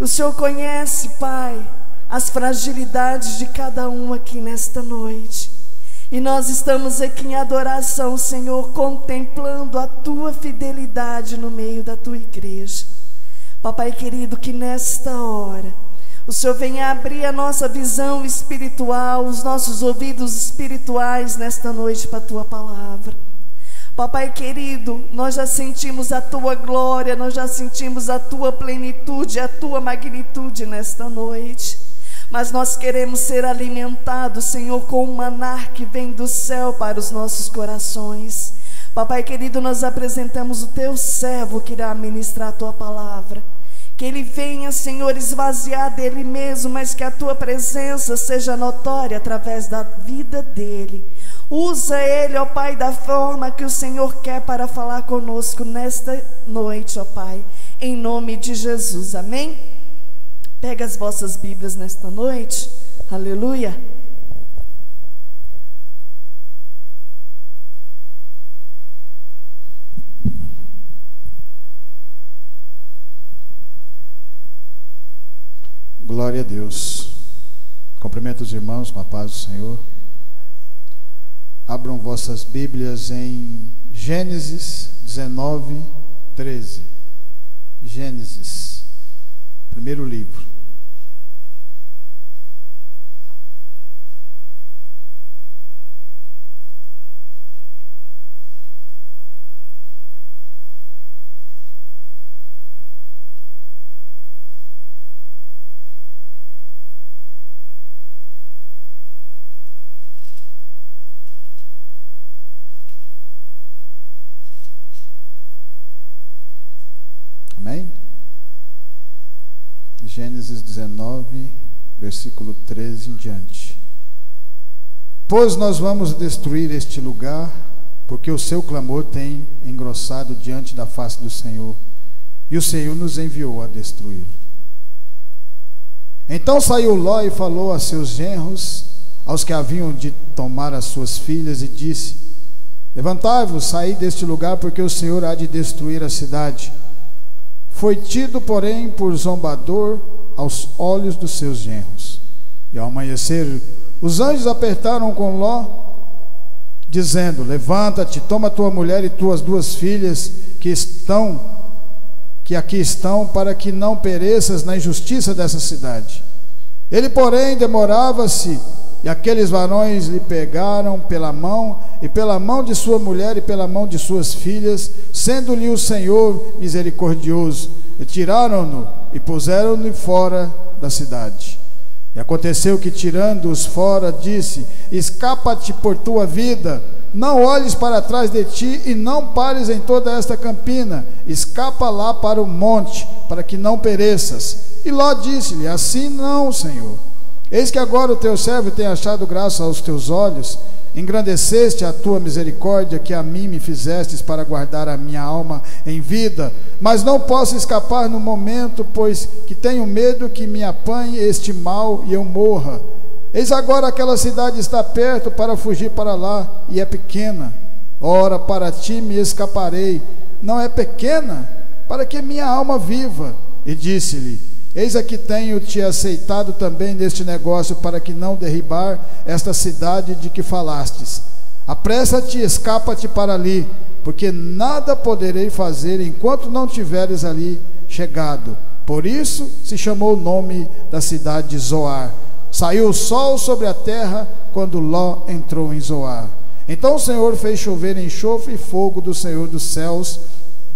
O Senhor conhece, Pai, as fragilidades de cada um aqui nesta noite. E nós estamos aqui em adoração, Senhor, contemplando a Tua fidelidade no meio da Tua igreja. Papai querido, que nesta hora o Senhor venha abrir a nossa visão espiritual, os nossos ouvidos espirituais nesta noite para a Tua palavra. Papai querido, nós já sentimos a Tua glória, nós já sentimos a Tua plenitude, a Tua magnitude nesta noite. Mas nós queremos ser alimentados, Senhor, com o maná que vem do céu para os nossos corações. Papai querido, nós apresentamos o Teu servo que irá ministrar a Tua palavra. Que ele venha, Senhor, esvaziar dele mesmo, mas que a Tua presença seja notória através da vida dele. Usa ele, ó Pai, da forma que o Senhor quer para falar conosco nesta noite, ó Pai, em nome de Jesus, amém? Pega as vossas Bíblias nesta noite, aleluia. Glória a Deus. Cumprimento os irmãos com a paz do Senhor. Abram vossas Bíblias em Gênesis 19, 13. Gênesis, primeiro livro. Amém? Gênesis 19, versículo 13 em diante. Pois nós vamos destruir este lugar, porque o seu clamor tem engrossado diante da face do Senhor, e o Senhor nos enviou a destruí-lo. Então saiu Ló e falou a seus genros, aos que haviam de tomar as suas filhas, e disse: levantai-vos, saí deste lugar, porque o Senhor há de destruir a cidade. Foi tido, porém, por zombador aos olhos dos seus genros. E ao amanhecer, os anjos apertaram com Ló, dizendo: levanta-te, toma tua mulher e tuas duas filhas que aqui estão, para que não pereças na injustiça dessa cidade. Ele, porém, demorava-se, e aqueles varões lhe pegaram pela mão, e pela mão de sua mulher e pela mão de suas filhas, sendo-lhe o Senhor misericordioso, e tiraram-no e puseram-no fora da cidade. E aconteceu que, tirando-os fora, disse: escapa-te por tua vida, não olhes para trás de ti, e não pares em toda esta campina, escapa lá para o monte, para que não pereças. E Ló disse-lhe: assim não, Senhor. Eis que agora o teu servo tem achado graça aos teus olhos, engrandeceste a tua misericórdia que a mim me fizestes para guardar a minha alma em vida, mas não posso escapar no momento, pois que tenho medo que me apanhe este mal e eu morra. Eis agora aquela cidade está perto para fugir para lá, e é pequena. Ora, para ti me escaparei, não é pequena, para que minha alma viva. E disse-lhe: eis aqui tenho-te aceitado também neste negócio, para que não derribar esta cidade de que falastes. Apressa-te e escapa-te para ali, porque nada poderei fazer enquanto não tiveres ali chegado. Por isso se chamou o nome da cidade de Zoar. Saiu o sol sobre a terra quando Ló entrou em Zoar. Então o Senhor fez chover enxofre e fogo do Senhor dos céus,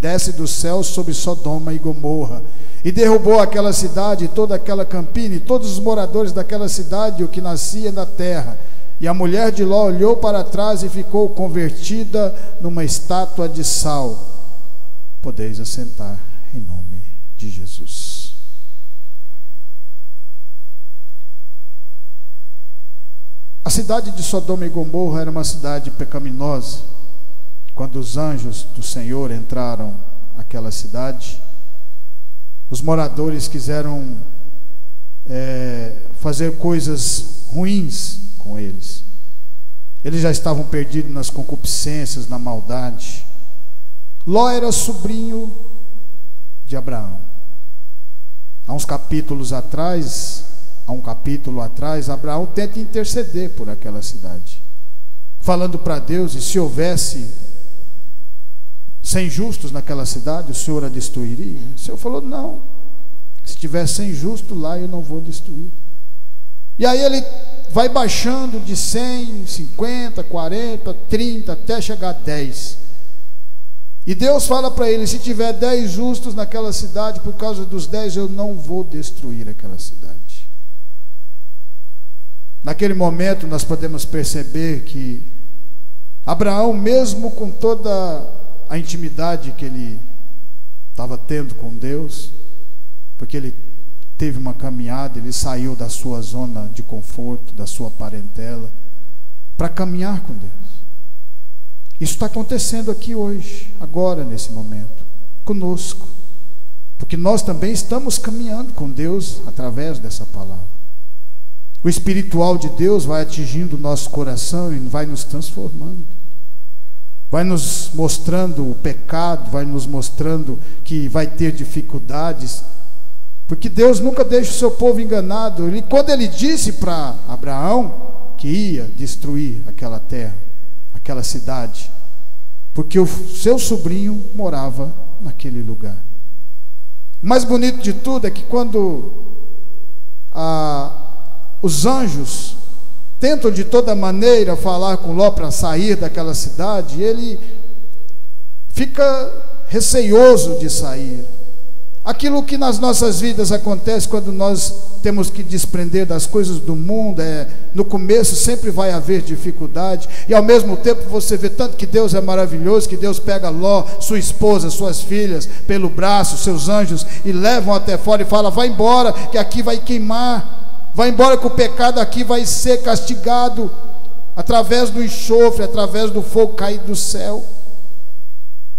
desce dos céus sobre Sodoma e Gomorra, e derrubou aquela cidade, toda aquela campina, e todos os moradores daquela cidade, o que nascia na terra. E a mulher de Ló olhou para trás e ficou convertida numa estátua de sal. Podeis assentar em nome de Jesus. A cidade de Sodoma e Gomorra era uma cidade pecaminosa. Quando os anjos do Senhor entraram naquela cidade, os moradores quiseram fazer coisas ruins com eles. Eles já estavam perdidos nas concupiscências, na maldade. Ló era sobrinho de Abraão. Há um capítulo atrás, Abraão tenta interceder por aquela cidade, falando para Deus: e se houvesse 100 justos naquela cidade, o Senhor a destruiria? O Senhor falou: não, se tiver 100 justos lá, eu não vou destruir. E aí ele vai baixando de 100, 50, 40, 30, até chegar a 10. E Deus fala para ele: se tiver 10 justos naquela cidade, por causa dos 10 eu não vou destruir aquela cidade. Naquele momento nós podemos perceber que Abraão, mesmo com toda a intimidade que ele estava tendo com Deus, porque ele teve uma caminhada, ele saiu da sua zona de conforto, da sua parentela, para caminhar com Deus. Isso está acontecendo aqui hoje, agora, nesse momento, conosco, porque nós também estamos caminhando com Deus através dessa palavra. O espiritual de Deus vai atingindo o nosso coração e vai nos transformando, vai nos mostrando o pecado, vai nos mostrando que vai ter dificuldades, porque Deus nunca deixa o seu povo enganado. Quando ele disse para Abraão que ia destruir aquela terra, aquela cidade, porque o seu sobrinho morava naquele lugar. O mais bonito de tudo é que quando os anjos tentam de toda maneira falar com Ló para sair daquela cidade, ele fica receioso de sair. Aquilo que nas nossas vidas acontece quando nós temos que desprender das coisas do mundo, no começo sempre vai haver dificuldade, e ao mesmo tempo você vê tanto que Deus é maravilhoso, que Deus pega Ló, sua esposa, suas filhas, pelo braço, seus anjos, e levam até fora e fala: vai embora, que aqui vai queimar, vai embora que o pecado aqui vai ser castigado, através do enxofre, através do fogo caído do céu.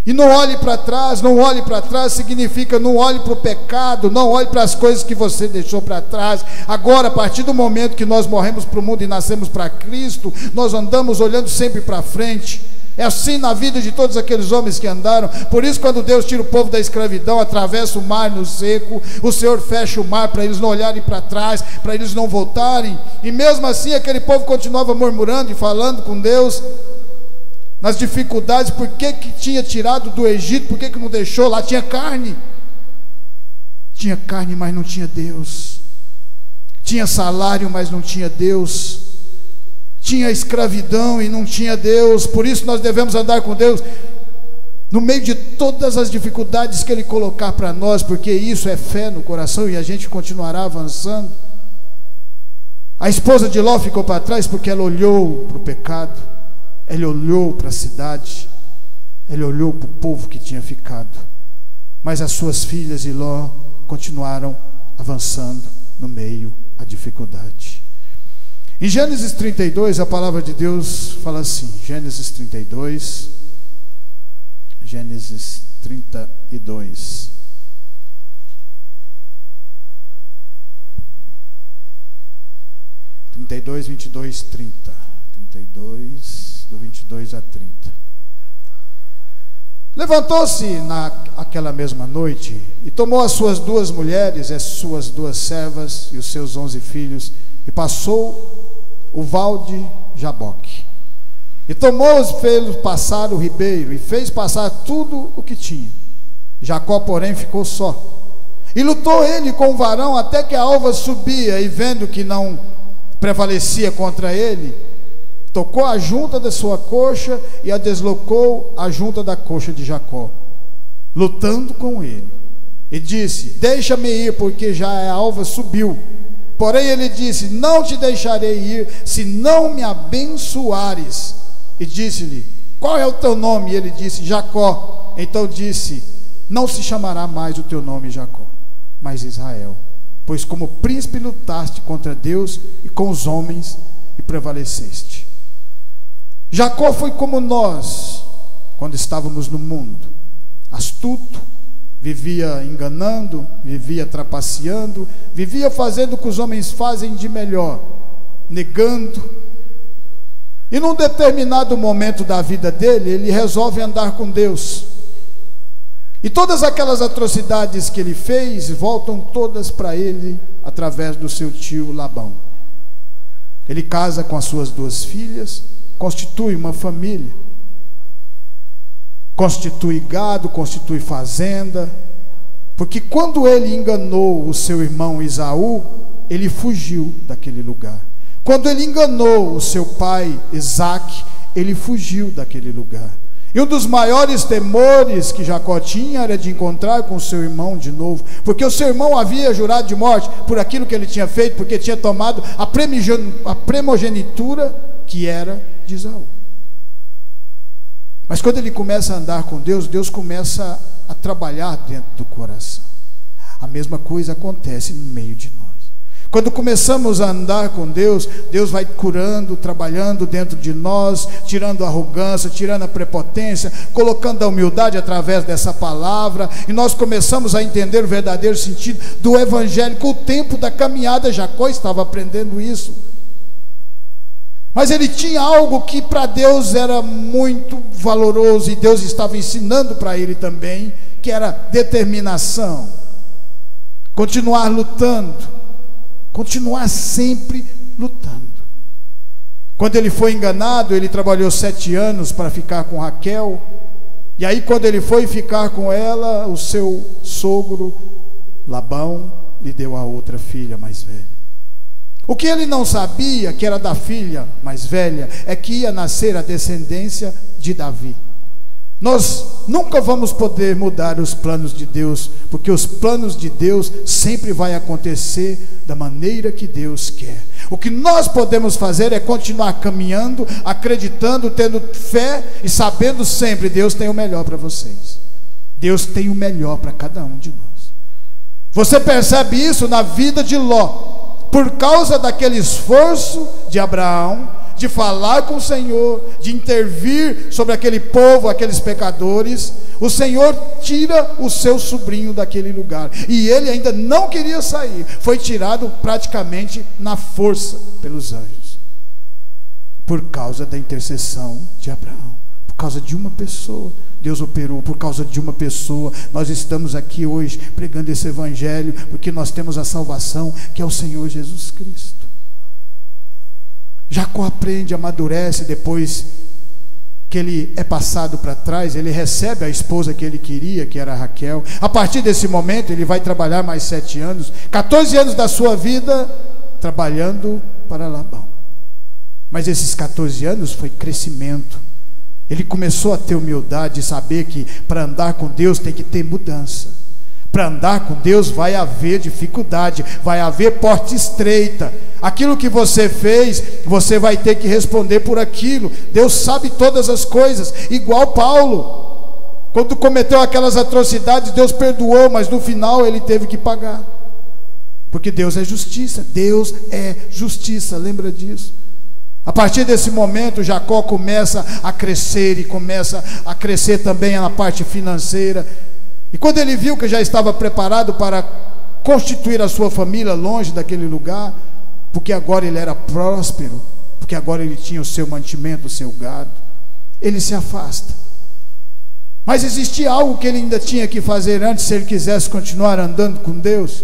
E não olhe para trás. Não olhe para trás significa não olhe para o pecado, não olhe para as coisas que você deixou para trás. Agora, a partir do momento que nós morremos para o mundo e nascemos para Cristo, nós andamos olhando sempre para frente. É assim na vida de todos aqueles homens que andaram. Por isso, quando Deus tira o povo da escravidão, atravessa o mar no seco, o Senhor fecha o mar para eles não olharem para trás, para eles não voltarem. E mesmo assim aquele povo continuava murmurando e falando com Deus nas dificuldades. Por que tinha tirado do Egito? Por que não deixou? Lá tinha carne, mas não tinha Deus. Tinha salário, mas não tinha Deus. Tinha escravidão e não tinha Deus. Por isso nós devemos andar com Deus no meio de todas as dificuldades que Ele colocar para nós, porque isso é fé no coração e a gente continuará avançando. A esposa de Ló ficou para trás porque ela olhou para o pecado, ela olhou para a cidade, ela olhou para o povo que tinha ficado. Mas as suas filhas e Ló continuaram avançando no meio da dificuldade. Em Gênesis 32, a palavra de Deus fala assim, Gênesis 32, 32, 22, 30. 32, do 22 a 30. Levantou-se naquela mesma noite e tomou as suas 2 mulheres, as suas 2 servas e os seus 11 filhos, e passou o val de Jaboque. E tomou-os, fez passar o ribeiro, e fez passar tudo o que tinha. Jacó, porém, ficou só. E lutou ele com o varão até que a alva subia, e vendo que não prevalecia contra ele, tocou a junta da sua coxa e a deslocou a junta da coxa de Jacó, lutando com ele. E disse: deixa-me ir, porque já a alva subiu. Porém ele disse: não te deixarei ir, se não me abençoares. E disse-lhe: qual é o teu nome? E ele disse: Jacó. Então disse: não se chamará mais o teu nome Jacó, mas Israel, pois como príncipe lutaste contra Deus e com os homens e prevaleceste. Jacó foi como nós, quando estávamos no mundo, astuto, vivia enganando, vivia trapaceando, vivia fazendo o que os homens fazem de melhor, negando. E num determinado momento da vida dele, ele resolve andar com Deus. E todas aquelas atrocidades que ele fez voltam todas para ele através do seu tio Labão. Ele casa com as suas 2 filhas, constitui uma família, constitui gado, constitui fazenda, porque quando ele enganou o seu irmão Esaú, ele fugiu daquele lugar. Quando ele enganou o seu pai Isaque, ele fugiu daquele lugar. E um dos maiores temores que Jacó tinha era de encontrar com o seu irmão de novo, porque o seu irmão havia jurado de morte por aquilo que ele tinha feito, porque tinha tomado a primogenitura que era de Esaú. Mas quando ele começa a andar com Deus, Deus começa a trabalhar dentro do coração. A mesma coisa acontece no meio de nós. Quando começamos a andar com Deus, Deus vai curando, trabalhando dentro de nós, tirando a arrogância, tirando a prepotência, colocando a humildade através dessa palavra, e nós começamos a entender o verdadeiro sentido do evangelho. Com o tempo da caminhada, Jacó estava aprendendo isso. Mas ele tinha algo que para Deus era muito valoroso, e Deus estava ensinando para ele também, que era determinação, continuar lutando, continuar sempre lutando. Quando ele foi enganado, ele trabalhou 7 anos para ficar com Raquel, e aí quando ele foi ficar com ela, o seu sogro Labão lhe deu a outra filha mais velha. O que ele não sabia, que era da filha mais velha, é que ia nascer a descendência de Davi. Nós nunca vamos poder mudar os planos de Deus, porque os planos de Deus sempre vai acontecer da maneira que Deus quer. O que nós podemos fazer é continuar caminhando, acreditando, tendo fé e sabendo sempre: Deus tem o melhor para vocês. Deus tem o melhor para cada um de nós. Você percebe isso na vida de Ló. Por causa daquele esforço de Abraão, de falar com o Senhor, de intervir sobre aquele povo, aqueles pecadores, o Senhor tira o seu sobrinho daquele lugar, e ele ainda não queria sair, foi tirado praticamente na força pelos anjos, por causa da intercessão de Abraão, por causa de uma pessoa. Deus operou por causa de uma pessoa. Nós estamos aqui hoje pregando esse evangelho, porque nós temos a salvação, que é o Senhor Jesus Cristo. Jacó aprende, amadurece, depois que ele é passado para trás, ele recebe a esposa que ele queria, que era Raquel. A partir desse momento ele vai trabalhar mais 7 anos, 14 anos da sua vida trabalhando para Labão. Mas esses 14 anos foi crescimento. Ele começou a ter humildade, de saber que para andar com Deus tem que ter mudança. Para andar com Deus vai haver dificuldade, vai haver porta estreita. Aquilo que você fez, você vai ter que responder por aquilo. Deus sabe todas as coisas. Igual Paulo, quando cometeu aquelas atrocidades, Deus perdoou, mas no final ele teve que pagar. Porque Deus é justiça, Deus é justiça, lembra disso? A partir desse momento, Jacó começa a crescer, e começa a crescer também na parte financeira. E quando ele viu que já estava preparado para constituir a sua família longe daquele lugar, porque agora ele era próspero, porque agora ele tinha o seu mantimento, o seu gado, ele se afasta. Mas existia algo que ele ainda tinha que fazer antes, se ele quisesse continuar andando com Deus.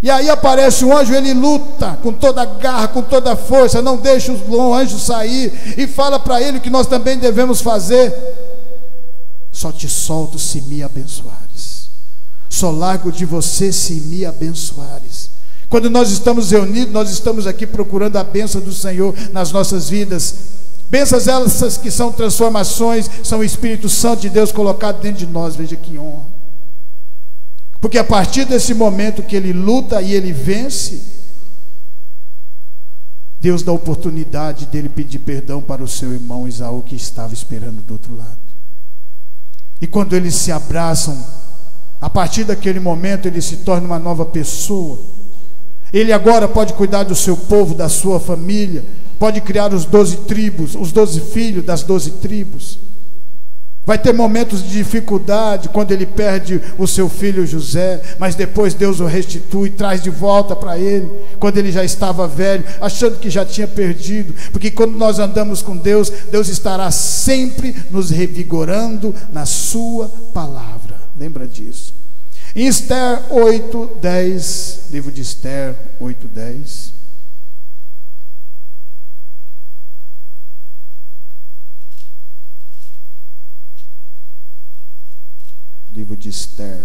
E aí aparece um anjo, ele luta com toda a garra, com toda a força, não deixa o anjo sair, e fala para ele o que nós também devemos fazer: só te solto se me abençoares, só largo de você se me abençoares. Quando nós estamos reunidos, nós estamos aqui procurando a bênção do Senhor nas nossas vidas. Bênçãos essas que são transformações, são o Espírito Santo de Deus colocado dentro de nós. Veja que honra. Porque a partir desse momento que ele luta e ele vence, Deus dá a oportunidade dele pedir perdão para o seu irmão Esaú, que estava esperando do outro lado. E quando eles se abraçam, a partir daquele momento ele se torna uma nova pessoa. Ele agora pode cuidar do seu povo, da sua família, pode criar os 12 tribos, os 12 filhos das 12 tribos. Vai ter momentos de dificuldade, quando ele perde o seu filho José, mas depois Deus o restitui, traz de volta para ele, quando ele já estava velho, achando que já tinha perdido. Porque quando nós andamos com Deus, Deus estará sempre nos revigorando na sua palavra. Lembra disso. Em Esther 8:10, livro de Esther 8:10. Livro de Esther.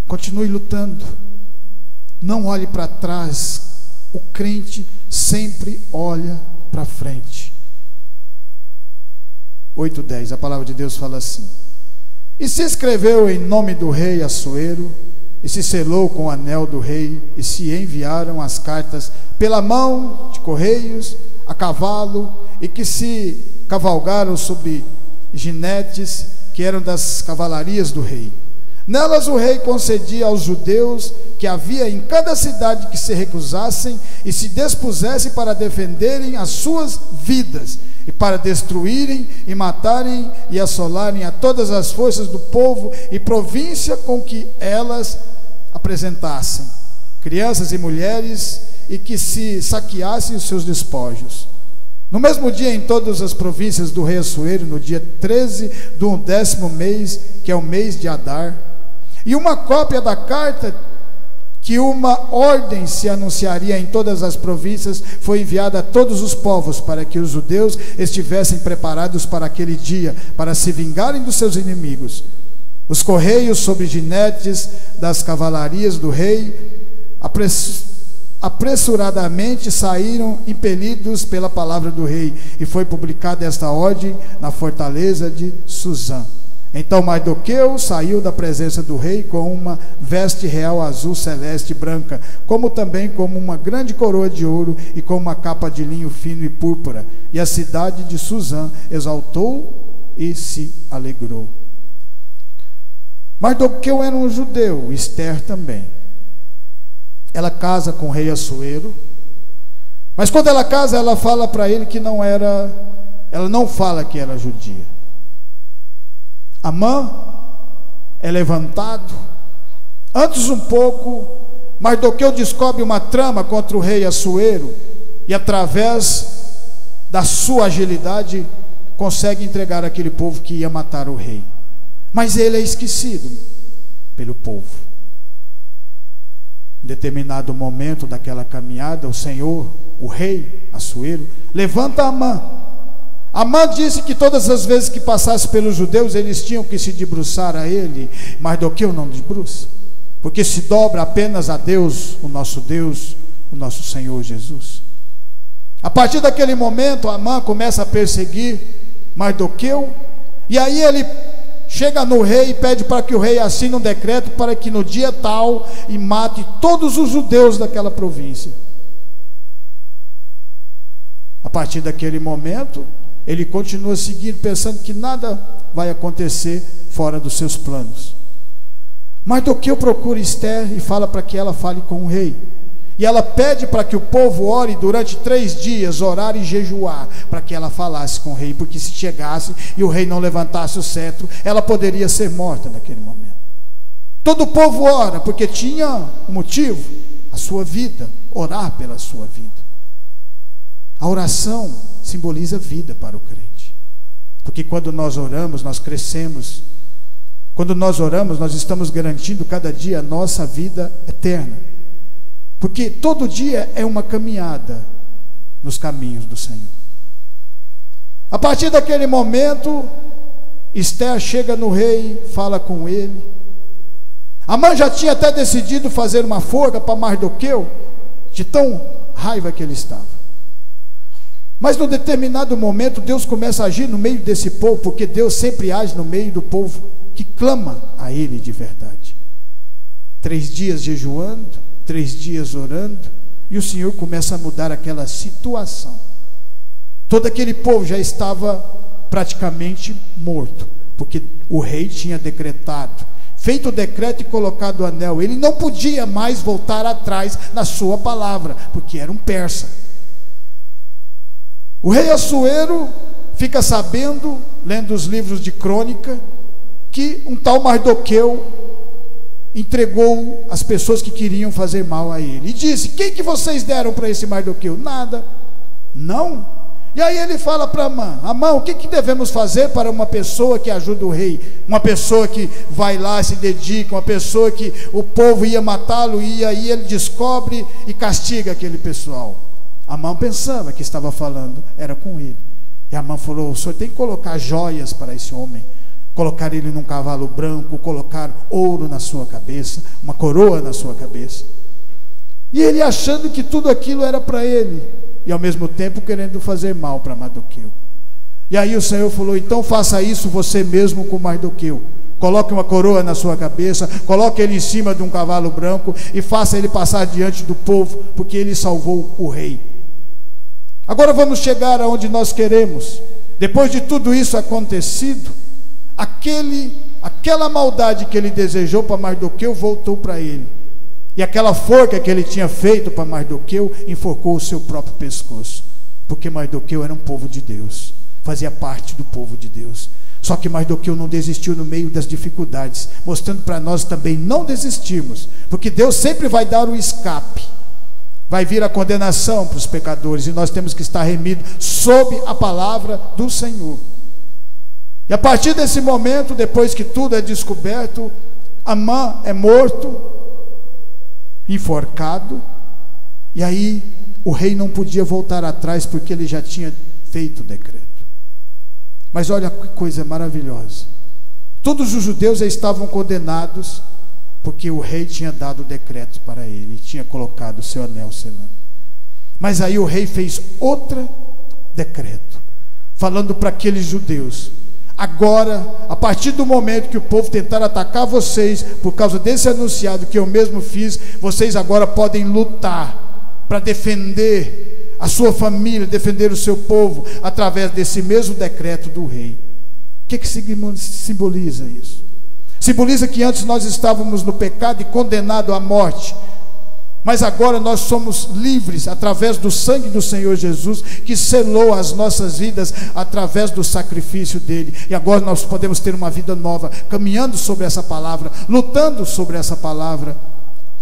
Continue lutando. Não olhe para trás. O crente sempre olha para frente. 8:10, a palavra de Deus fala assim: e se escreveu em nome do rei Assuero, e se selou com o anel do rei, e se enviaram as cartas pela mão de correios, a cavalo, e que se cavalgaram sobre ginetes, que eram das cavalarias do rei. Nelas o rei concedia aos judeus que havia em cada cidade que se recusassem e se dispusessem para defenderem as suas vidas, e para destruírem e matarem e assolarem a todas as forças do povo e província com que elas apresentassem, crianças e mulheres, e que se saqueassem os seus despojos. No mesmo dia, em todas as províncias do rei Assuero, no dia 13 do 10º mês, que é o mês de Adar, e uma cópia da carta que uma ordem se anunciaria em todas as províncias foi enviada a todos os povos, para que os judeus estivessem preparados para aquele dia, para se vingarem dos seus inimigos. Os correios sobre ginetes das cavalarias do rei apressuradamente saíram, impelidos pela palavra do rei, e foi publicada esta ordem na fortaleza de Suzã. Então Mardoqueu saiu da presença do rei com uma veste real azul, celeste e branca, como também como uma grande coroa de ouro e com uma capa de linho fino e púrpura. E a cidade de Suzã exaltou e se alegrou. Mardoqueu era um judeu, Esther também. Ela casa com o rei Assuero, mas quando ela casa, ela fala para ele que ela não fala que era judia. Amã é levantado. Antes um pouco, Mardoqueu descobre uma trama contra o rei Assuero, e através da sua agilidade consegue entregar aquele povo que ia matar o rei. Mas ele é esquecido pelo povo. Em determinado momento daquela caminhada, o Senhor, o rei Assuero, levanta Amã. Amã disse que todas as vezes que passasse pelos judeus, eles tinham que se debruçar a ele. Mardoqueu não debruça, porque se dobra apenas a Deus, o nosso Senhor Jesus. A partir daquele momento, Amã começa a perseguir Mardoqueu, e aí ele chega no rei e pede para que o rei assine um decreto para que no dia tal e mate todos os judeus daquela província. A partir daquele momento, ele continua seguindo, pensando que nada vai acontecer fora dos seus planos. Mardoqueu procura Esther e fala para que ela fale com o rei. E ela pede para que o povo ore durante 3 dias, orar e jejuar, para que ela falasse com o rei, porque se chegasse e o rei não levantasse o cetro, ela poderia ser morta naquele momento. Todo o povo ora, porque tinha um motivo, a sua vida, orar pela sua vida. A oração simboliza vida para o crente, porque quando nós oramos, nós crescemos. Quando nós oramos, nós estamos garantindo cada dia a nossa vida eterna, porque todo dia é uma caminhada nos caminhos do Senhor. A partir daquele momento, Esther chega no rei, fala com ele. Amã já tinha até decidido fazer uma forca para Mardoqueu, de tão raiva que ele estava. Mas num determinado momento, Deus começa a agir no meio desse povo, porque Deus sempre age no meio do povo que clama a Ele de verdade. 3 dias jejuando, 3 dias orando, e o Senhor começa a mudar aquela situação. Todo aquele povo já estava praticamente morto, porque o rei tinha decretado, feito o decreto e colocado o anel. Ele não podia mais voltar atrás na sua palavra, porque era um persa. O rei Assuero fica sabendo, lendo os livros de crônica, que um tal Mardoqueu entregou as pessoas que queriam fazer mal a ele. E disse: quem que vocês deram para esse Mardoqueu? Nada. Não, E aí ele fala para Amã: Amã, o que devemos fazer para uma pessoa que ajuda o rei? Uma pessoa que vai lá e se dedica, uma pessoa que o povo ia matá-lo, e aí ele descobre e castiga aquele pessoal. Amã pensava que estava falando era com ele. E Amã falou: o senhor tem que colocar joias para esse homem, colocar ele num cavalo branco, colocar ouro na sua cabeça, uma coroa na sua cabeça. E ele achando que tudo aquilo era para ele, e ao mesmo tempo querendo fazer mal para Mardoqueu. E aí o Senhor falou: então faça isso você mesmo com Mardoqueu. Coloque uma coroa na sua cabeça, coloque ele em cima de um cavalo branco e faça ele passar diante do povo, porque ele salvou o rei. Agora vamos chegar aonde nós queremos. Depois de tudo isso acontecido, aquela maldade que ele desejou para Mardoqueu voltou para ele. E aquela forca que ele tinha feito para Mardoqueu enforcou o seu próprio pescoço, porque Mardoqueu era um povo de Deus, fazia parte do povo de Deus. Só que Mardoqueu não desistiu no meio das dificuldades, mostrando para nós também não desistirmos, porque Deus sempre vai dar o escape. Vai vir a condenação para os pecadores, e nós temos que estar remidos sob a palavra do Senhor. E a partir desse momento, depois que tudo é descoberto, Amã é morto, enforcado, e aí o rei não podia voltar atrás, porque ele já tinha feito o decreto. Mas olha que coisa maravilhosa, todos os judeus já estavam condenados, porque o rei tinha dado o decreto para ele, tinha colocado o seu anel selando. Mas aí o rei fez outro decreto, falando para aqueles judeus: agora, a partir do momento que o povo tentar atacar vocês, por causa desse anunciado que eu mesmo fiz, vocês agora podem lutar para defender a sua família, defender o seu povo, através desse mesmo decreto do rei. O que simboliza isso? Simboliza que antes nós estávamos no pecado e condenados à morte, mas agora nós somos livres através do sangue do Senhor Jesus, que selou as nossas vidas através do sacrifício dele. E agora nós podemos ter uma vida nova, caminhando sobre essa palavra, lutando sobre essa palavra.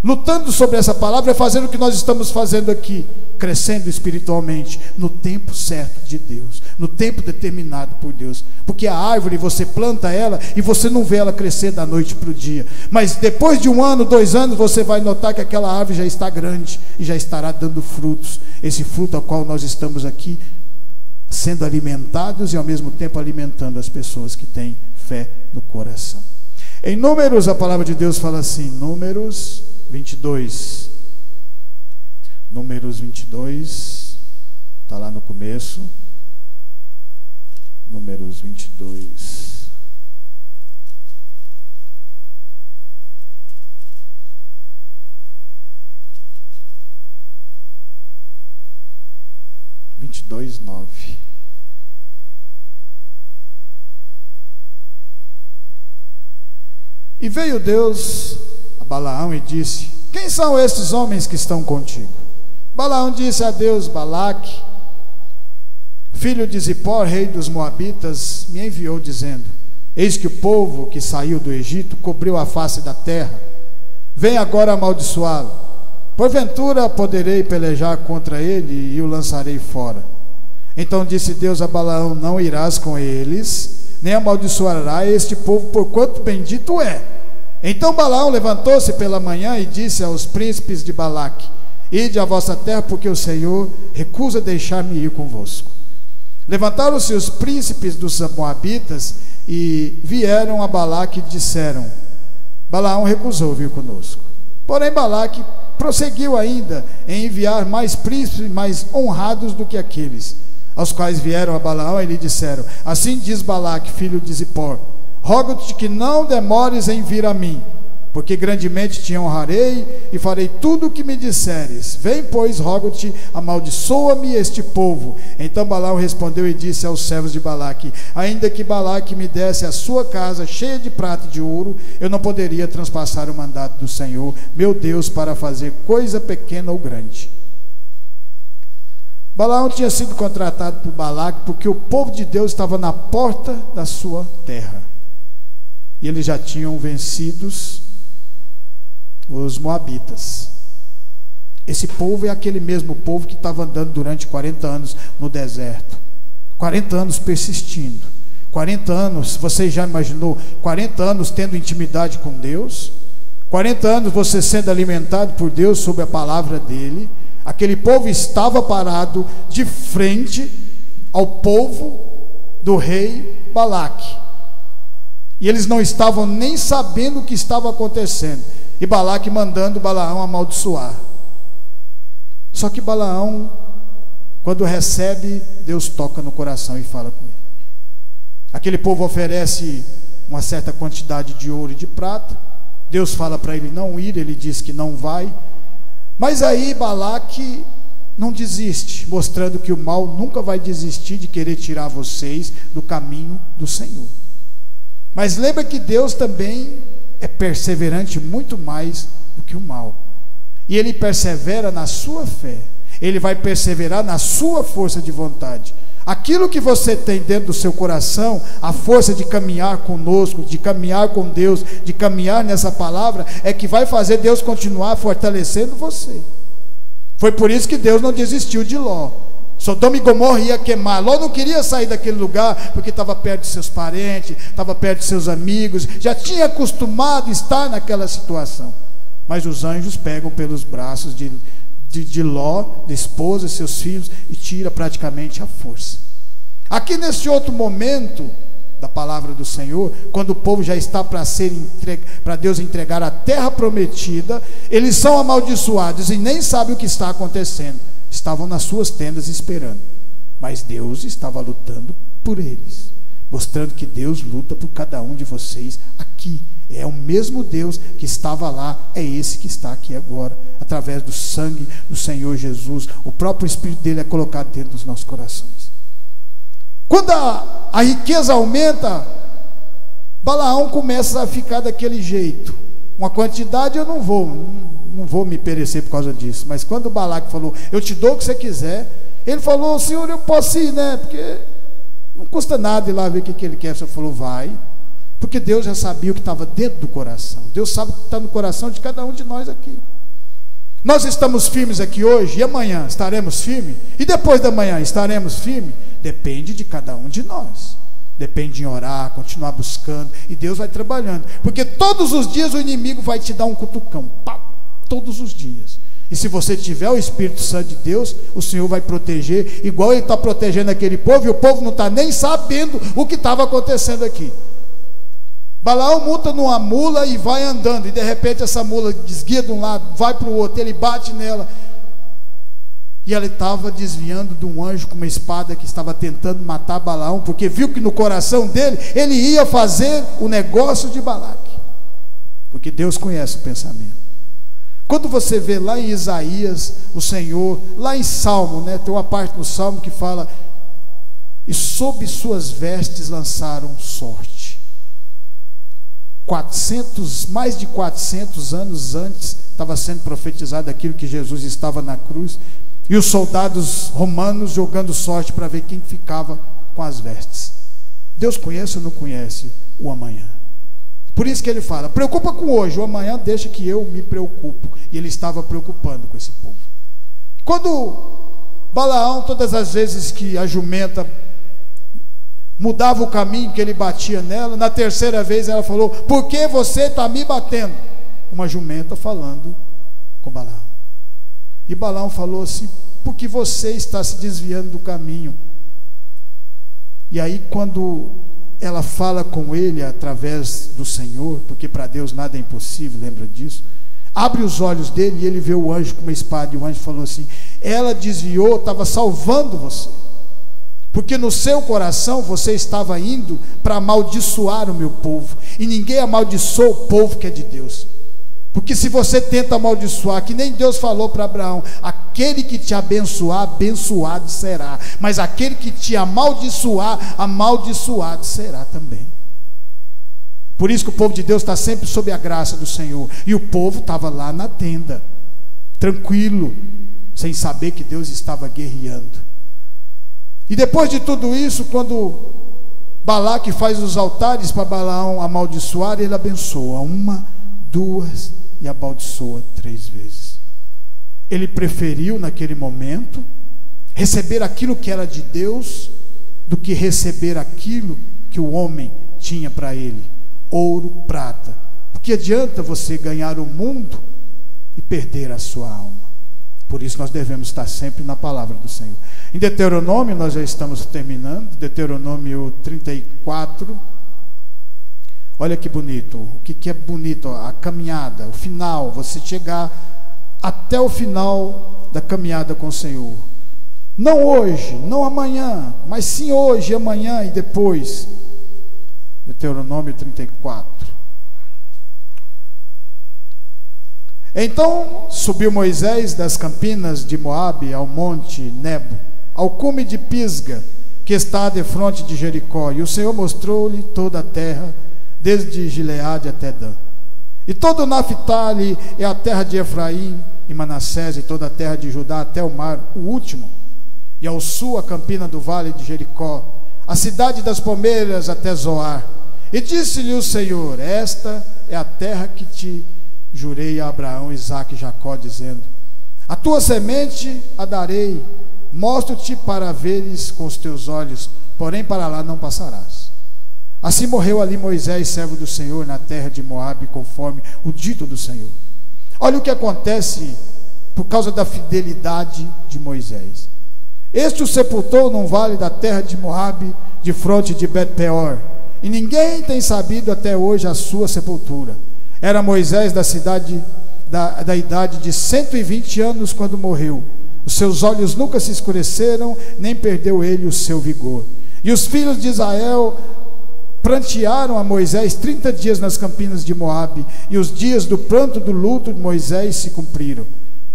Lutando sobre essa palavra é fazendo o que nós estamos fazendo aqui, crescendo espiritualmente no tempo certo de Deus, no tempo determinado por Deus. Porque a árvore, você planta ela e você não vê ela crescer da noite para o dia, mas depois de 1 ano, 2 anos, você vai notar que aquela árvore já está grande e já estará dando frutos. Esse fruto ao qual nós estamos aqui sendo alimentados, e ao mesmo tempo alimentando as pessoas que têm fé no coração. Em Números, a palavra de Deus fala assim, Números 22, Números 22, está lá no começo, Números 22, (22, 9). E veio Deus a Balaão e disse: quem são estes homens que estão contigo? Balaão disse a Deus: Balaque, filho de Zippor, rei dos Moabitas, me enviou dizendo: eis que o povo que saiu do Egito cobriu a face da terra, vem agora amaldiçoá-lo. Porventura poderei pelejar contra ele e o lançarei fora. Então disse Deus a Balaão: não irás com eles, nem amaldiçoará este povo, porquanto bendito é. Então Balaão levantou-se pela manhã e disse aos príncipes de Balaque: ide à vossa terra, porque o Senhor recusa deixar-me ir convosco. Levantaram-se os príncipes dos Moabitas e vieram a Balaque e disseram: Balaão recusou vir conosco. Porém Balaque prosseguiu ainda em enviar mais príncipes mais honrados do que aqueles, aos quais vieram a Balaão e lhe disseram: assim diz Balaque, filho de Zippor, rogo-te que não demores em vir a mim, porque grandemente te honrarei e farei tudo o que me disseres. Vem, pois, rogo-te, amaldiçoa-me este povo. Então Balaão respondeu e disse aos servos de Balaque: ainda que Balaque me desse a sua casa cheia de prata e de ouro, eu não poderia transpassar o mandato do Senhor, meu Deus, para fazer coisa pequena ou grande. Balaão tinha sido contratado por Balaque porque o povo de Deus estava na porta da sua terra. E eles já tinham vencidos os Moabitas. Esse povo é aquele mesmo povo que estava andando durante 40 anos no deserto. 40 anos persistindo. 40 anos, você já imaginou? 40 anos tendo intimidade com Deus. 40 anos você sendo alimentado por Deus sob a palavra dele. Aquele povo estava parado de frente ao povo do rei Balaque. E eles não estavam nem sabendo o que estava acontecendo. E Balaque mandando Balaão amaldiçoar. Só que Balaão, quando recebe, Deus toca no coração e fala com ele. Aquele povo oferece uma certa quantidade de ouro e de prata. Deus fala para ele não ir, ele diz que não vai. Mas aí Balaque não desiste, mostrando que o mal nunca vai desistir de querer tirar vocês do caminho do Senhor. Mas lembra que Deus também é perseverante muito mais do que o mal. E Ele persevera na sua fé. Ele vai perseverar na sua força de vontade. Aquilo que você tem dentro do seu coração, a força de caminhar conosco, de caminhar com Deus, de caminhar nessa palavra, é que vai fazer Deus continuar fortalecendo você. Foi por isso que Deus não desistiu de Ló. Sodoma e Gomorra ia queimar. Ló não queria sair daquele lugar porque estava perto de seus parentes, estava perto de seus amigos, já tinha acostumado a estar naquela situação. Mas os anjos pegam pelos braços de Ló, de esposa e seus filhos, e tira praticamente a força. Aqui nesse outro momento da palavra do Senhor, quando o povo já está para Deus entregar a terra prometida, eles são amaldiçoados e nem sabem o que está acontecendo. Estavam nas suas tendas esperando, mas Deus estava lutando por eles, mostrando que Deus luta por cada um de vocês aqui. É o mesmo Deus que estava lá, é esse que está aqui agora, através do sangue do Senhor Jesus. O próprio Espírito dele é colocado dentro dos nossos corações. Quando a riqueza aumenta, Balaão começa a ficar daquele jeito. Uma quantidade eu não vou me perecer por causa disso. Mas quando Balaque falou, eu te dou o que você quiser, ele falou, Senhor, eu posso ir, né? Porque não custa nada ir lá ver o que ele quer. O Senhor falou, vai. Porque Deus já sabia o que estava dentro do coração. Deus sabe o que está no coração de cada um de nós aqui. Nós estamos firmes aqui hoje, e amanhã estaremos firmes? E depois da manhã estaremos firmes? Depende de cada um de nós. Depende em orar, continuar buscando, e Deus vai trabalhando. Porque todos os dias o inimigo vai te dar um cutucão. Pá, todos os dias. E se você tiver o Espírito Santo de Deus, o Senhor vai proteger, igual Ele está protegendo aquele povo, e o povo não está nem sabendo o que estava acontecendo aqui. Balaão monta numa mula e vai andando, e de repente essa mula desguia de um lado, vai para o outro, ele bate nela, e ela estava desviando de um anjo com uma espada que estava tentando matar Balaão, porque viu que no coração dele, ele ia fazer o negócio de Balaque, porque Deus conhece o pensamento. Quando você vê lá em Isaías, o Senhor, lá em Salmo, né, tem uma parte no Salmo que fala, e sob suas vestes lançaram sorte. Mais de 400 anos antes, estava sendo profetizado aquilo que Jesus estava na cruz, e os soldados romanos jogando sorte para ver quem ficava com as vestes. Deus conhece ou não conhece o amanhã? Por isso que ele fala, preocupa com hoje, o amanhã deixa que eu me preocupo. E ele estava preocupando com esse povo. Quando Balaão, todas as vezes que a jumenta mudava o caminho que ele batia nela, na terceira vez ela falou, por que você está me batendo? Uma jumenta falando com Balaão. E Balaão falou assim, porque você está se desviando do caminho. E aí quando ela fala com ele através do Senhor, porque para Deus nada é impossível, lembra disso? Abre os olhos dele e ele vê o anjo com uma espada, e o anjo falou assim, ela desviou, estava salvando você. Porque no seu coração você estava indo para amaldiçoar o meu povo. E ninguém amaldiçoa o povo que é de Deus. Porque se você tenta amaldiçoar, que nem Deus falou para Abraão, aquele que te abençoar, abençoado será. Mas aquele que te amaldiçoar, amaldiçoado será também. Por isso que o povo de Deus está sempre sob a graça do Senhor. E o povo estava lá na tenda, tranquilo, sem saber que Deus estava guerreando. E depois de tudo isso, quando Balaque faz os altares para Balaão amaldiçoar, ele abençoa 1, 2 e amaldiçoa 3 vezes. Ele preferiu naquele momento receber aquilo que era de Deus do que receber aquilo que o homem tinha para ele: ouro, prata. Porque adianta você ganhar o mundo e perder a sua alma. Por isso nós devemos estar sempre na palavra do Senhor. Em Deuteronômio, nós já estamos terminando, Deuteronômio 34. Olha que bonito. O que é bonito? A caminhada, o final, você chegar até o final da caminhada com o Senhor. Não hoje, não amanhã, mas sim hoje, amanhã e depois. Deuteronômio 34. Então subiu Moisés das campinas de Moabe ao monte Nebo, ao cume de Pisga, que está defronte de Jericó, e o Senhor mostrou-lhe toda a terra, desde Gileade até Dan, e todo o Naphtali, e a terra de Efraim e Manassés, e toda a terra de Judá até o mar, o último, e ao sul a campina do vale de Jericó, a cidade das palmeiras até Zoar. E disse-lhe o Senhor: esta é a terra que te jurei a Abraão, Isaque e Jacó, dizendo: a tua semente a darei, mostro-te para veres com os teus olhos, porém para lá não passarás. Assim morreu ali Moisés, servo do Senhor, na terra de Moabe, conforme o dito do Senhor. Olha o que acontece por causa da fidelidade de Moisés. Este o sepultou num vale da terra de Moabe, de fronte de Bet-peor, e ninguém tem sabido até hoje a sua sepultura. Era Moisés da idade de 120 anos quando morreu. Os seus olhos nunca se escureceram, nem perdeu ele o seu vigor. E os filhos de Israel prantearam a Moisés 30 dias nas campinas de Moabe, e os dias do pranto do luto de Moisés se cumpriram.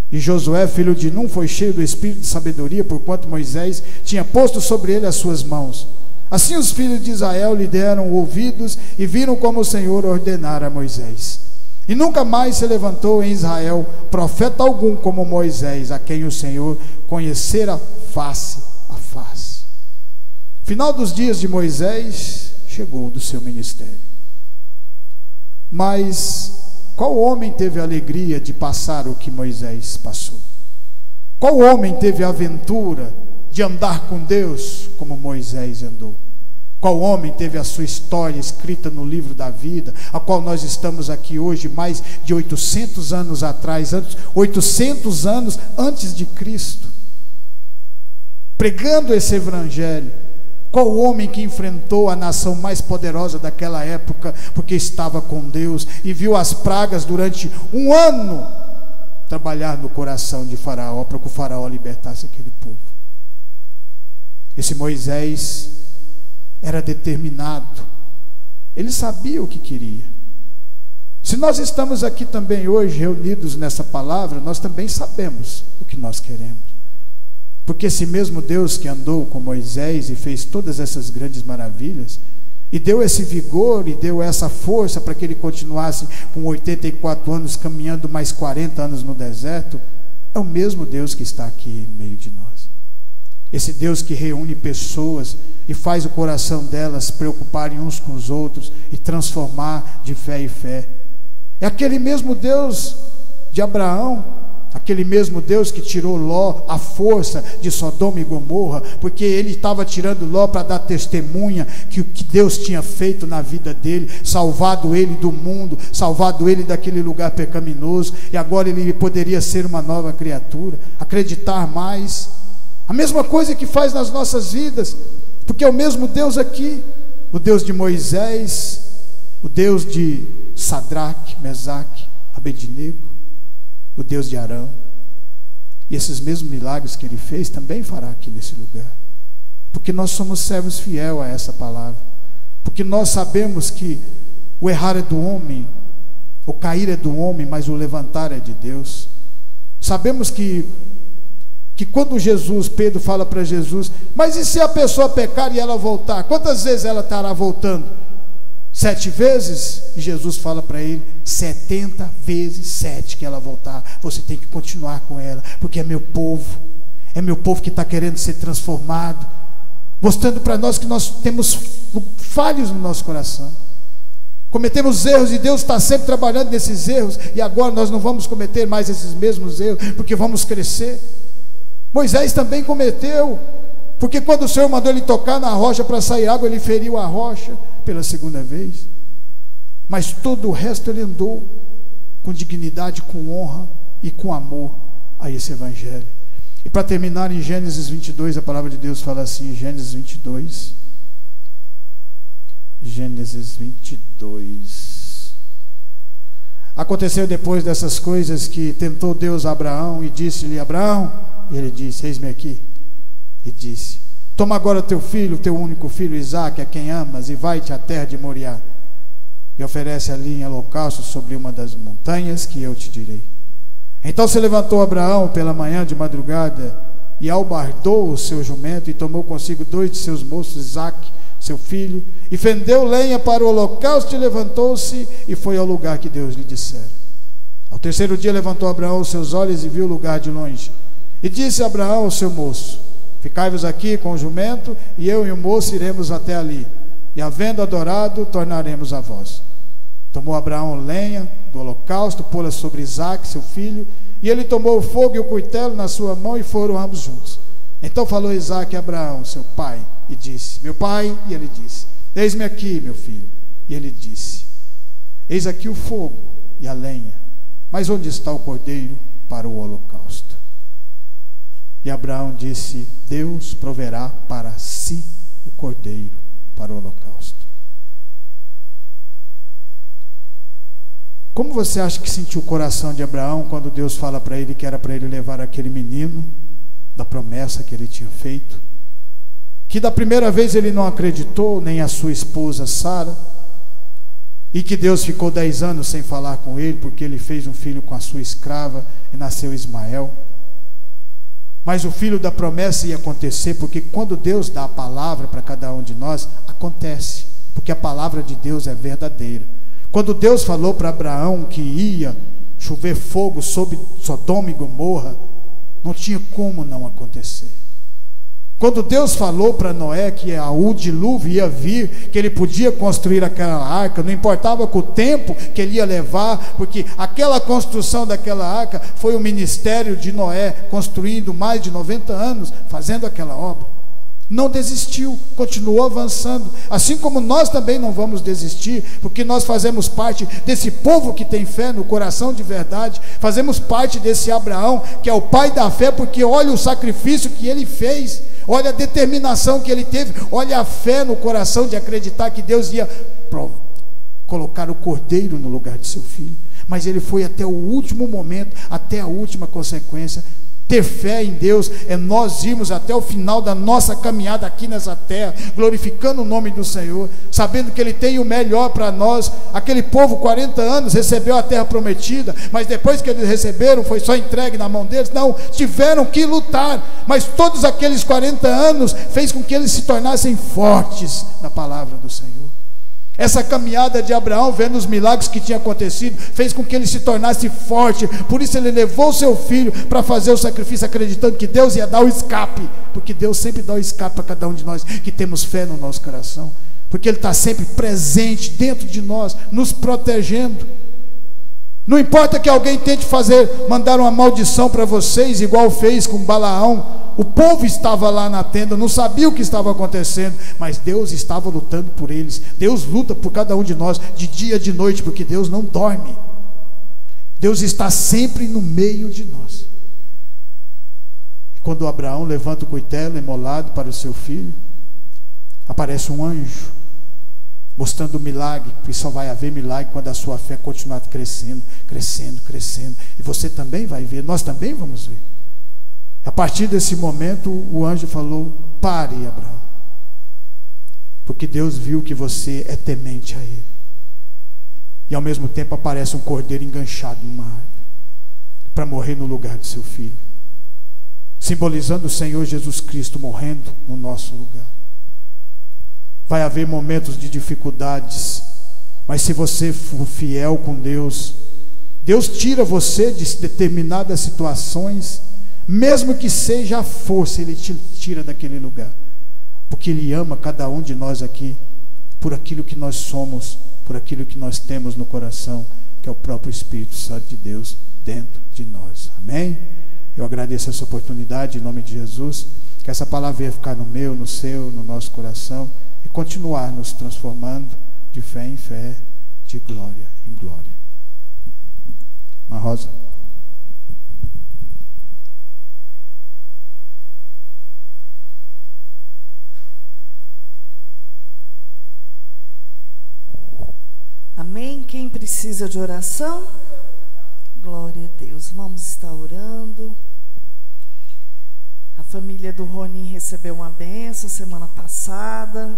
E Josué, filho de Num, foi cheio do espírito de sabedoria, porquanto Moisés tinha posto sobre ele as suas mãos. Assim os filhos de Israel lhe deram ouvidos e viram como o Senhor ordenara a Moisés. E nunca mais se levantou em Israel profeta algum como Moisés, a quem o Senhor conhecera face a face. Final dos dias de Moisés chegou do seu ministério. Mas qual homem teve a alegria de passar o que Moisés passou? Qual homem teve a aventura de andar com Deus como Moisés andou? Qual homem teve a sua história escrita no livro da vida, a qual nós estamos aqui hoje, mais de 800 anos atrás, 800 anos antes de Cristo, pregando esse evangelho? Qual homem que enfrentou a nação mais poderosa daquela época, porque estava com Deus e viu as pragas durante um ano trabalhar no coração de Faraó, para que o Faraó libertasse aquele povo? Esse Moisés era determinado, ele sabia o que queria. Se nós estamos aqui também hoje reunidos nessa palavra, nós também sabemos o que nós queremos, porque esse mesmo Deus que andou com Moisés e fez todas essas grandes maravilhas, e deu esse vigor e deu essa força para que ele continuasse com 84 anos caminhando mais 40 anos no deserto, é o mesmo Deus que está aqui no meio de nós. Esse Deus que reúne pessoas e faz o coração delas se preocuparem uns com os outros e transformar de fé em fé. É aquele mesmo Deus de Abraão, aquele mesmo Deus que tirou Ló à força de Sodoma e Gomorra, porque ele estava tirando Ló para dar testemunha que o que Deus tinha feito na vida dele, salvado ele do mundo, salvado ele daquele lugar pecaminoso, e agora ele poderia ser uma nova criatura, acreditar mais. A mesma coisa que faz nas nossas vidas, porque é o mesmo Deus aqui, o Deus de Moisés, o Deus de Sadraque, Mesaque, Abednego, o Deus de Arão. E esses mesmos milagres que ele fez também fará aqui nesse lugar, porque nós somos servos fiéis a essa palavra, porque nós sabemos que o errar é do homem, o cair é do homem, mas o levantar é de Deus. Sabemos que quando Pedro fala para Jesus: mas e se a pessoa pecar e ela voltar? Quantas vezes ela estará voltando? 7 vezes? E Jesus fala para ele: 70 vezes 7 que ela voltar. Você tem que continuar com ela, porque é meu povo que está querendo ser transformado, mostrando para nós que nós temos falhos no nosso coração, cometemos erros, e Deus está sempre trabalhando nesses erros, e agora nós não vamos cometer mais esses mesmos erros, porque vamos crescer. Moisés também cometeu, Porque quando o Senhor mandou ele tocar na rocha para sair água, ele feriu a rocha pela segunda vez. Mas todo o resto ele andou com dignidade, com honra e com amor a esse evangelho. E para terminar, em Gênesis 22, a palavra de Deus fala assim, Gênesis 22. Gênesis 22. Aconteceu depois dessas coisas que tentou Deus a Abraão e disse-lhe: Abraão, e ele disse: eis-me aqui. E disse: toma agora teu filho, teu único filho Isaque, a quem amas, e vai-te à terra de Moriá, e oferece ali em holocausto sobre uma das montanhas que eu te direi. Então se levantou Abraão pela manhã de madrugada, e albardou o seu jumento, e tomou consigo 2 de seus moços, Isaque, seu filho, e fendeu lenha para o holocausto, e levantou-se e foi ao lugar que Deus lhe dissera. Ao terceiro dia levantou Abraão os seus olhos e viu o lugar de longe, e disse a Abraão ao seu moço: ficai-vos aqui com o jumento, e eu e o moço iremos até ali, e havendo adorado, tornaremos a vós. Tomou Abraão lenha do holocausto, pô-la sobre Isaque, seu filho, e ele tomou o fogo e o cuitelo na sua mão, e foram ambos juntos. Então falou Isaque a Abraão, seu pai, e disse: meu pai. E ele disse: eis-me aqui, meu filho. E ele disse: eis aqui o fogo e a lenha, mas onde está o cordeiro para o holocausto? E Abraão disse: Deus proverá para si o cordeiro para o holocausto. Como você acha que sentiu o coração de Abraão quando Deus fala para ele que era para ele levar aquele menino da promessa que ele tinha feito, que da primeira vez ele não acreditou, nem a sua esposa Sara, e que Deus ficou 10 anos sem falar com ele, porque ele fez um filho com a sua escrava e nasceu Ismael? Mas o filho da promessa ia acontecer, porque quando Deus dá a palavra para cada um de nós, acontece, porque a palavra de Deus é verdadeira. Quando Deus falou para Abraão que ia chover fogo sobre Sodoma e Gomorra, não tinha como não acontecer. Quando Deus falou para Noé que o dilúvio ia vir, que ele podia construir aquela arca, não importava com o tempo que ele ia levar, porque aquela construção daquela arca foi o ministério de Noé, construindo mais de 90 anos, fazendo aquela obra. Não desistiu, continuou avançando, assim como nós também não vamos desistir, porque nós fazemos parte desse povo que tem fé no coração de verdade, fazemos parte desse Abraão, que é o pai da fé, porque olha o sacrifício que ele fez, olha a determinação que ele teve, olha a fé no coração de acreditar que Deus ia colocar o cordeiro no lugar de seu filho, mas ele foi até o último momento, até a última consequência. Ter fé em Deus é nós irmos até o final da nossa caminhada aqui nessa terra, glorificando o nome do Senhor, sabendo que Ele tem o melhor para nós. Aquele povo, 40 anos, recebeu a terra prometida, mas depois que eles receberam, foi só entregue na mão deles? Não, tiveram que lutar, mas todos aqueles 40 anos fez com que eles se tornassem fortes na palavra do Senhor. Essa caminhada de Abraão, vendo os milagres que tinha acontecido, fez com que ele se tornasse forte. Por isso ele levou seu filho para fazer o sacrifício, acreditando que Deus ia dar o escape, porque Deus sempre dá o escape para cada um de nós que temos fé no nosso coração, porque Ele está sempre presente dentro de nós, nos protegendo. Não importa que alguém tente mandar uma maldição para vocês, igual fez com Balaão. O povo estava lá na tenda, não sabia o que estava acontecendo, mas Deus estava lutando por eles. Deus luta por cada um de nós, de dia e de noite, porque Deus não dorme. Deus está sempre no meio de nós. E quando Abraão levanta o cuitelo imolado para o seu filho, aparece um anjo, mostrando o milagre, que só vai haver milagre quando a sua fé continuar crescendo, crescendo, crescendo. E você também vai ver, nós também vamos ver. A partir desse momento, o anjo falou: pare, Abraão, porque Deus viu que você é temente a Ele. E ao mesmo tempo aparece um cordeiro enganchado numa árvore, para morrer no lugar de seu filho, simbolizando o Senhor Jesus Cristo morrendo no nosso lugar. Vai haver momentos de dificuldades, mas se você for fiel com Deus, Deus tira você de determinadas situações. Mesmo que seja a força, Ele te tira daquele lugar, porque Ele ama cada um de nós aqui, por aquilo que nós somos, por aquilo que nós temos no coração, que é o próprio Espírito Santo de Deus dentro de nós. Amém? Eu agradeço essa oportunidade em nome de Jesus. que essa palavra venha ficar no meu, no seu, no nosso coração e continuar nos transformando de fé em fé, de glória em glória. Uma rosa. Amém? Quem precisa de oração? Glória a Deus. Vamos estar orando. A família do Rony recebeu uma bênção semana passada.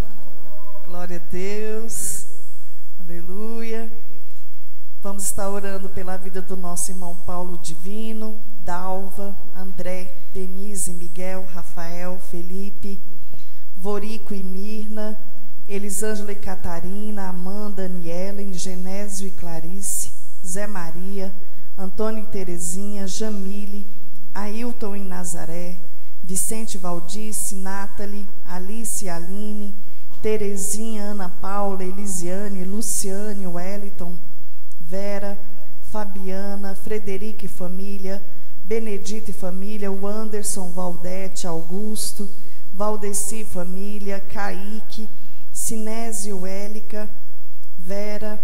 Glória a Deus. Aleluia. Vamos estar orando pela vida do nosso irmão Paulo Divino, Dalva, André, Denise, Miguel, Rafael, Felipe, Vorico e Mirna, Elisângela e Catarina, Amanda, Anielen, Genésio e Clarice, Zé Maria, Antônio e Terezinha, Jamile, Ailton e Nazaré, Vicente e Valdice, Nathalie, Alice e Aline, Terezinha, Ana Paula, Elisiane, Luciane, Wellington, Vera, Fabiana, Frederica e família, Benedita e família, o Anderson, Valdete, Augusto, Valdeci e família, Kaique, Sinésio, Élica, Vera,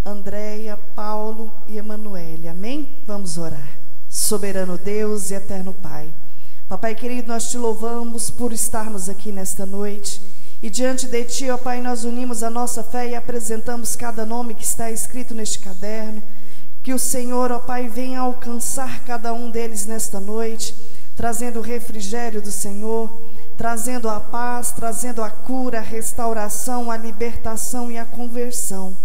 Andréia, Paulo e Emanuele. Amém? Vamos orar. Soberano Deus e eterno Pai, Papai querido, nós te louvamos por estarmos aqui nesta noite. E diante de Ti, ó Pai, nós unimos a nossa fé e apresentamos cada nome que está escrito neste caderno. Que o Senhor, ó Pai, venha alcançar cada um deles nesta noite, trazendo o refrigério do Senhor, trazendo a paz, trazendo a cura, a restauração, a libertação e a conversão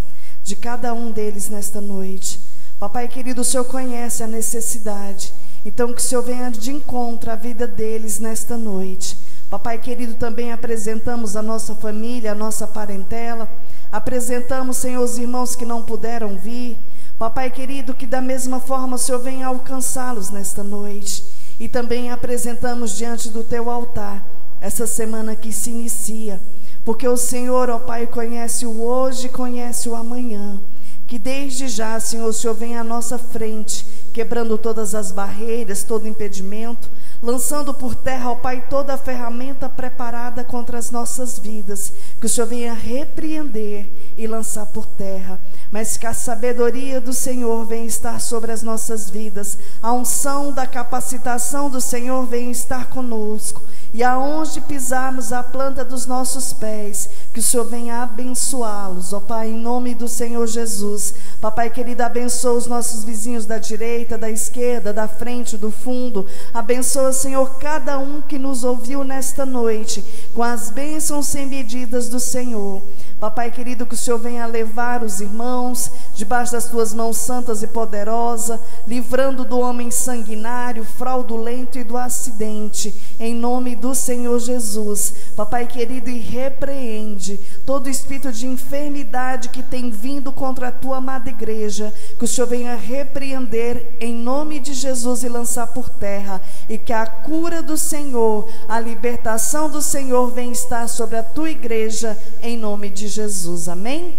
de cada um deles nesta noite. Papai querido, o Senhor conhece a necessidade, então que o Senhor venha de encontro à vida deles nesta noite. Papai querido, também apresentamos a nossa família, a nossa parentela, apresentamos, Senhor, os irmãos que não puderam vir. Papai querido, que da mesma forma o Senhor venha alcançá-los nesta noite. E também apresentamos diante do Teu altar essa semana que se inicia, porque o Senhor, ó Pai, conhece o hoje, conhece o amanhã. Que desde já, Senhor, o Senhor venha à nossa frente, quebrando todas as barreiras, todo impedimento, lançando por terra, ó Pai, toda a ferramenta preparada contra as nossas vidas. Que o Senhor venha repreender e lançar por terra, mas que a sabedoria do Senhor venha estar sobre as nossas vidas, a unção da capacitação do Senhor venha estar conosco, e aonde pisarmos a planta dos nossos pés, que o Senhor venha abençoá-los, ó Pai, em nome do Senhor Jesus. Papai querido, abençoa os nossos vizinhos da direita, da esquerda, da frente, do fundo. Abençoa, Senhor, cada um que nos ouviu nesta noite, com as bênçãos sem medidas do Senhor. Papai querido, que o Senhor venha levar os irmãos debaixo das Tuas mãos santas e poderosas, livrando do homem sanguinário, fraudulento e do acidente, em nome do Senhor Jesus. Papai querido, e repreende todo espírito de enfermidade que tem vindo contra a Tua amada igreja, que o Senhor venha repreender em nome de Jesus e lançar por terra, e que a cura do Senhor, a libertação do Senhor venha estar sobre a Tua igreja, em nome de Jesus. Amém?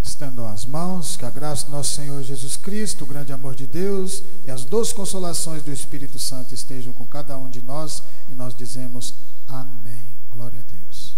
Estendam as mãos, que a graça do nosso Senhor Jesus Cristo, o grande amor de Deus e as doces consolações do Espírito Santo estejam com cada um de nós, e nós dizemos amém. Glória a Deus.